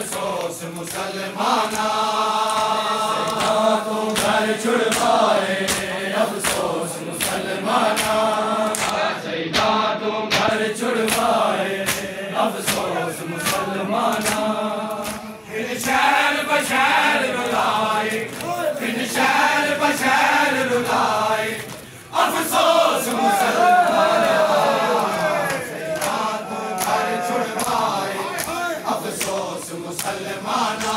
अफसोस मुसलमाना, तो घर छुड़वाए अफसोस मुसलमाना, सैदा तो घर छुड़वाए अफसोस मुसलमाना। फिर शहर बशहर रुलाए, फिर शहर बशहर रुलाए अफसोस मुसलमाना, सैदा तो घर छुड़वाए अफसोस मुसलमाना,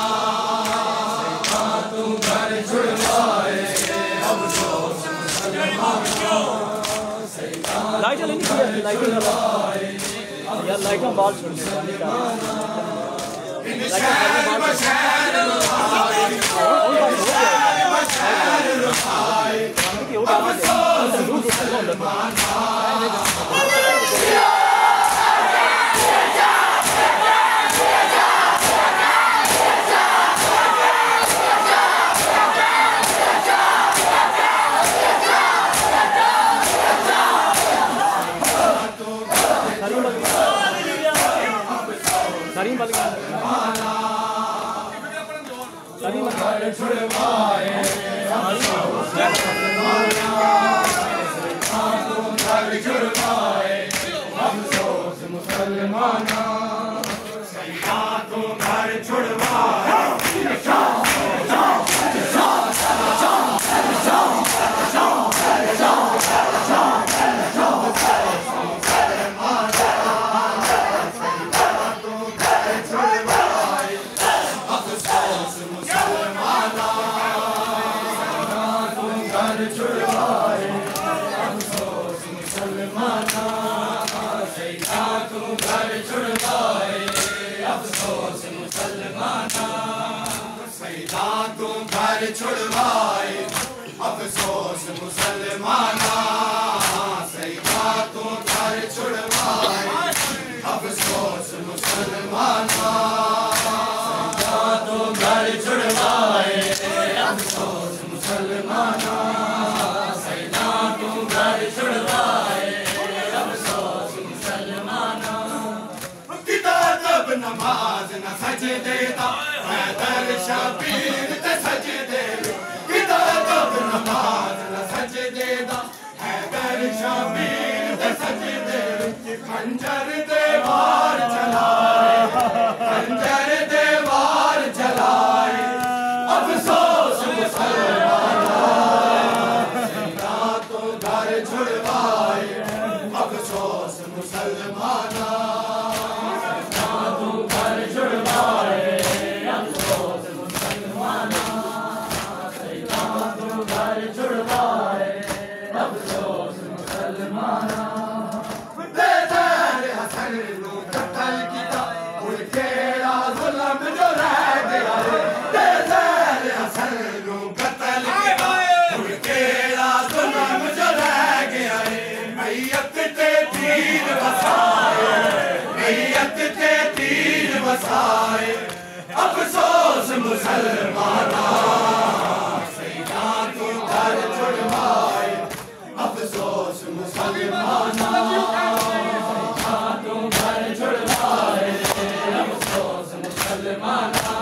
सैदा तो घर छुड़वाए अफसोस मुसलमाना, सैदा लाइट लेनी चाहिए, लाइट यार लाइट में बाल छोड़ फिर शहर बशहर रुलाए, शहर बशहर रुलाए अफसोस मुसलमाना। घर छुड़वाए अफसोस मुसलमाना, सैदा तो घर छुड़वाए छुड़वाए अफसोस मुसलमाना, सैदा तो घर छुड़वाए अफसोस मुसलमाना, सैदा तो घर छुड़वाए अफसोस मुसलमाना, सैदा तो घर छुड़वाए अफसोस मुसलमाना। किताब नमाज न सजदे दा हैदर शबीर ते सजदे, किताब नमाज न सजदे दा हैदर शबीर ते सजदे, खंजर दे वार चलाए, खंजर दे वार चलाए अफसोस मुसलमाना, सैदा तो घर छुड़वाए अफसोस मुसलमाना, सैदा तो घर छुड़वाए अफसोस मुसलमाना, सैदा तो घर छुड़वाए अफसोस मुसलमाना। बेदर हसन नू कत्ल किया, हुण केड़ा जुल्म जो रह गया रे, बेदर हसन नू कत्ल किया, हुण केड़ा जुल्म जो रह गया रे, मैयत ते तीर वसाए, मैयत ते तीर वसाए अफसोस मुसलमाना, सैदा तो घर छुड़वाए अफसोस मुसलमाना, सैदा तो घर छुड़वाए अफसोस मुसलमाना,